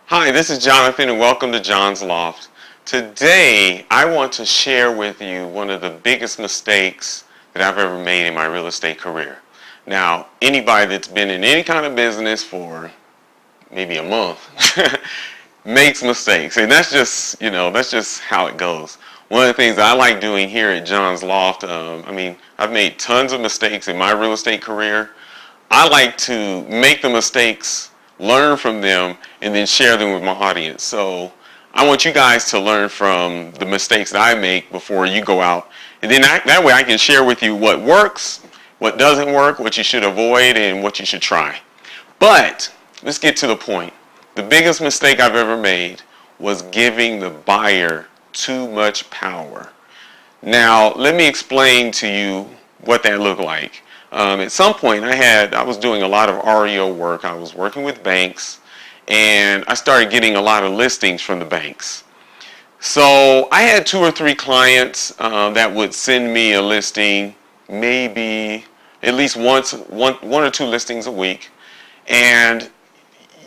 Hi, this is Jonathan and welcome to John's Loft. Today, I want to share with you one of the biggest mistakes that I've ever made in my real estate career. Now, anybody that's been in any kind of business for maybe a month makes mistakes, and that's just how it goes. One of the things I like doing here at John's Loft, I've made tons of mistakes in my real estate career. I like to make the mistakes, learn from them, and then share them with my audience. So I want you guys to learn from the mistakes that I make before you go out. And then that way I can share with you what works, what doesn't work, what you should avoid, and what you should try. But let's get to the point. The biggest mistake I've ever made was giving the buyer too much power. Now, let me explain to you what that looked like. At some point, I was doing a lot of REO work. I was working with banks, and I started getting a lot of listings from the banks. So I had 2 or 3 clients that would send me a listing, maybe at least one or two listings a week. And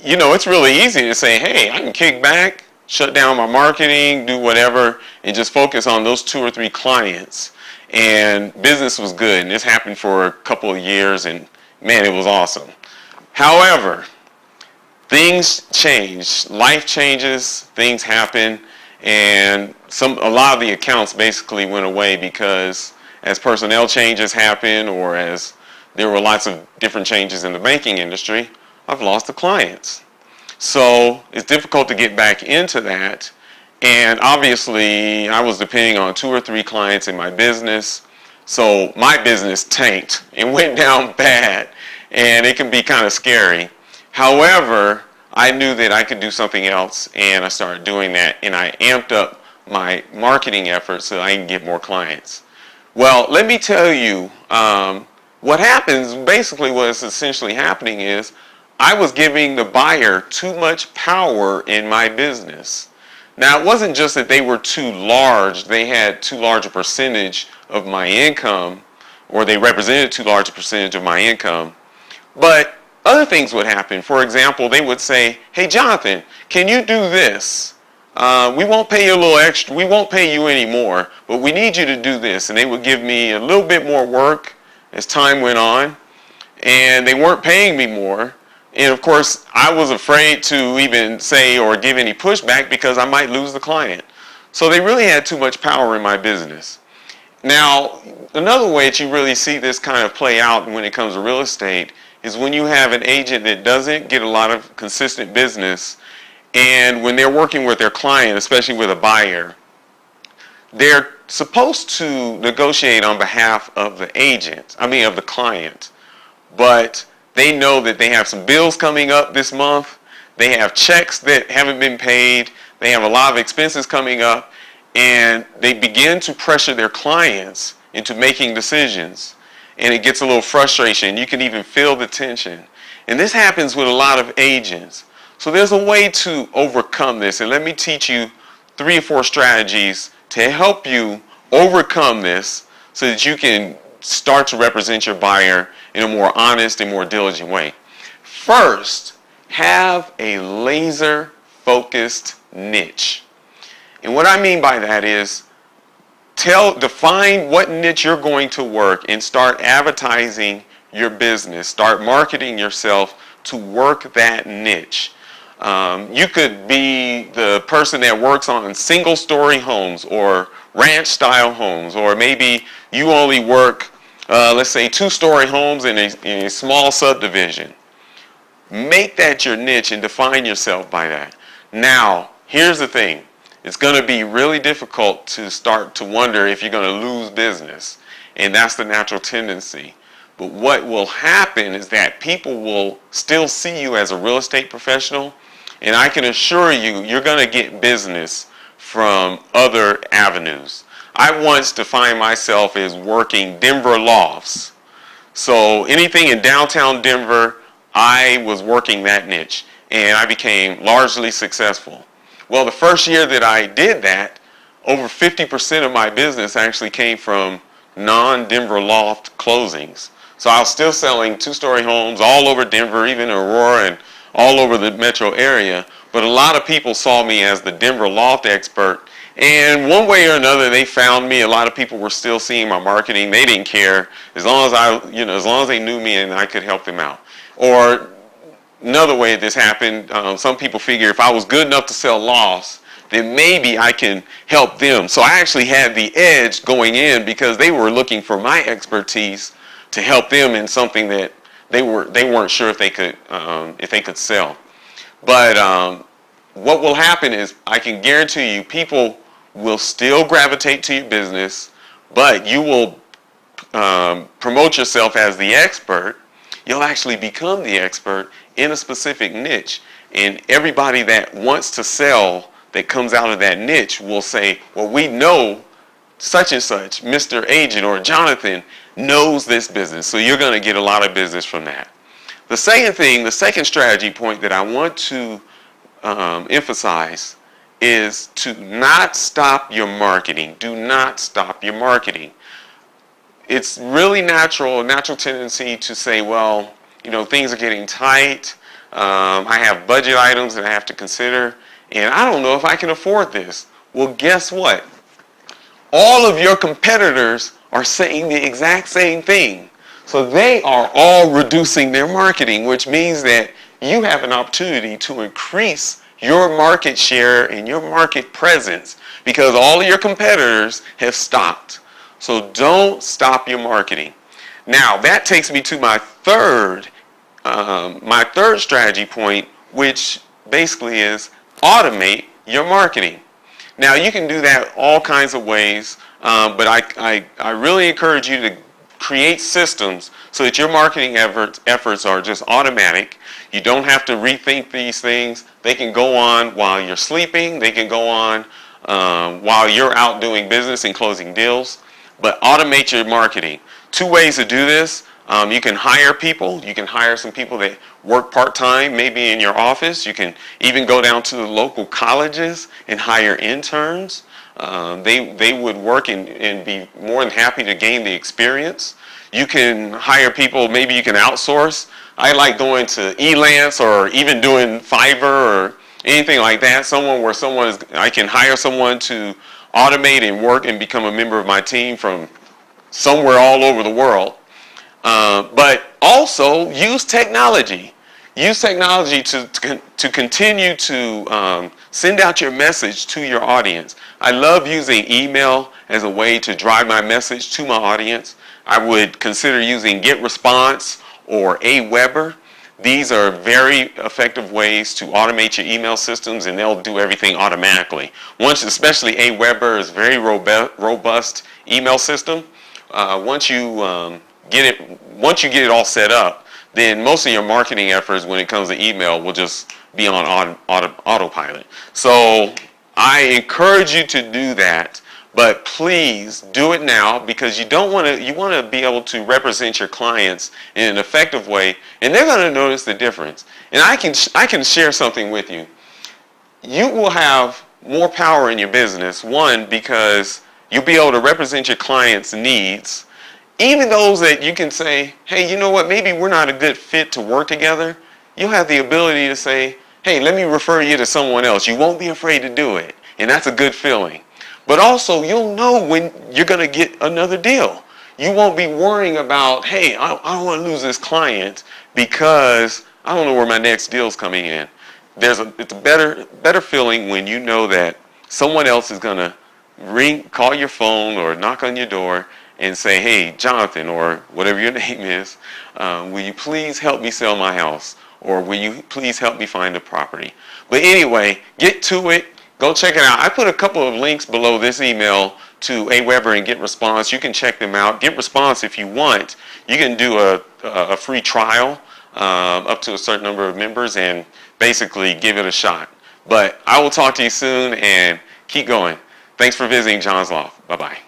it's really easy to say, hey, I can kick back, shut down my marketing, do whatever, and just focus on those 2 or 3 clients. And business was good, and this happened for a couple of years, and man, it was awesome. However, things change, life changes, things happen, and a lot of the accounts basically went away because as personnel changes happen, or as there were lots of different changes in the banking industry, I've lost the clients. So it's difficult to get back into that. And obviously, I was depending on 2 or 3 clients in my business. So my business tanked and went down bad. And it can be kind of scary. However, I knew that I could do something else, and I started doing that. And I amped up my marketing efforts so I can get more clients. Well, let me tell you what happens. Basically, what is essentially happening is I was giving the buyer too much power in my business. Now, it wasn't just that they were too large, they had too large a percentage of my income, or they represented too large a percentage of my income, but other things would happen. For example, they would say, hey, Jonathan, can you do this? We won't pay you a little extra, we won't pay you any more, but we need you to do this. And they would give me a little bit more work as time went on, and they weren't paying me more. And of course, I was afraid to even say or give any pushback because I might lose the client. So they really had too much power in my business. Now, another way that you really see this kind of play out when it comes to real estate is when you have an agent that doesn't get a lot of consistent business, and when they're working with their client, especially with a buyer, they're supposed to negotiate on behalf of the of the client. But they know that they have some bills coming up this month. They have checks that haven't been paid. They have a lot of expenses coming up. And they begin to pressure their clients into making decisions. And it gets a little frustration. You can even feel the tension. And this happens with a lot of agents. So there's a way to overcome this. And let me teach you 3 or 4 strategies to help you overcome this so that you can start to represent your buyer in a more honest and more diligent way. First, have a laser focused niche. And what I mean by that is define what niche you're going to work and start advertising your business. Start marketing yourself to work that niche. You could be the person that works on single-story homes or ranch-style homes, or maybe you only work, let's say, 2-story homes in a small subdivision. Make that your niche and define yourself by that. Now, here's the thing. It's going to be really difficult to start to wonder if you're going to lose business, and that's the natural tendency. But what will happen is that people will still see you as a real estate professional, and I can assure you, you're going to get business from other avenues. I once defined myself as working Denver lofts. So anything in downtown Denver, I was working that niche, and I became largely successful. Well, the first year that I did that, over 50% of my business actually came from non-Denver loft closings. So I was still selling 2-story homes all over Denver, even Aurora, and all over the metro area. but a lot of people saw me as the Denver loft expert. And one way or another, they found me. A lot of people were still seeing my marketing. They didn't care as long as as long as they knew me and I could help them out. Or another way this happened, some people figure if I was good enough to sell lofts, then maybe I can help them. So I actually had the edge going in because they were looking for my expertise to help them in something that they weren't sure if they could sell. But what will happen is I can guarantee you people will still gravitate to your business, but you will promote yourself as the expert. You'll actually become the expert in a specific niche. And everybody that wants to sell that comes out of that niche will say, well, we know such and such, Mr. Agent or Jonathan knows this business. So you're going to get a lot of business from that. The second strategy point that I want to emphasize is to not stop your marketing. Do not stop your marketing. It's really a natural tendency to say, well, things are getting tight. I have budget items that I have to consider, and I don't know if I can afford this. Well, guess what? All of your competitors are saying the exact same thing. So they are all reducing their marketing, which means that you have an opportunity to increase your market share and your market presence because all of your competitors have stopped. So don't stop your marketing. Now that takes me to my third strategy point, which basically is automate your marketing. Now you can do that all kinds of ways, but I really encourage you to create systems so that your marketing efforts are just automatic. You don't have to rethink these things. They can go on while you're sleeping. They can go on while you're out doing business and closing deals. But automate your marketing. Two ways to do this. You can hire people. You can hire some people that work part-time, maybe in your office. You can even go down to the local colleges and hire interns. They would work and be more than happy to gain the experience. You can hire people, maybe you can outsource. I like going to Elance or even doing Fiverr or anything like that. I can hire someone to automate and work and become a member of my team from somewhere all over the world. But also use technology. Use technology to continue to send out your message to your audience. I love using email as a way to drive my message to my audience. I would consider using GetResponse or Aweber. These are very effective ways to automate your email systems, and they'll do everything automatically. Especially Aweber is a very robust email system. Once you get it all set up, then most of your marketing efforts when it comes to email will just be on autopilot. So I encourage you to do that, but please do it now because you want to be able to represent your clients in an effective way, and they're going to notice the difference. And I can share something with you. You will have more power in your business, one, because you'll be able to represent your clients' needs. Even those that you can say, hey, you know what, maybe we're not a good fit to work together. You'll have the ability to say, hey, let me refer you to someone else. You won't be afraid to do it, and that's a good feeling. But also, you'll know when you're going to get another deal. You won't be worrying about, hey, I don't want to lose this client because I don't know where my next deal's coming in. It's a better feeling when you know that someone else is going to call your phone or knock on your door and say, hey, Jonathan, or whatever your name is, will you please help me sell my house? Or will you please help me find a property? But anyway, get to it. Go check it out. I put a couple of links below this email to Aweber and GetResponse. You can check them out. GetResponse, if you want, you can do a free trial up to a certain number of members and basically give it a shot. But I will talk to you soon and keep going. Thanks for visiting John's Loft. Bye-bye.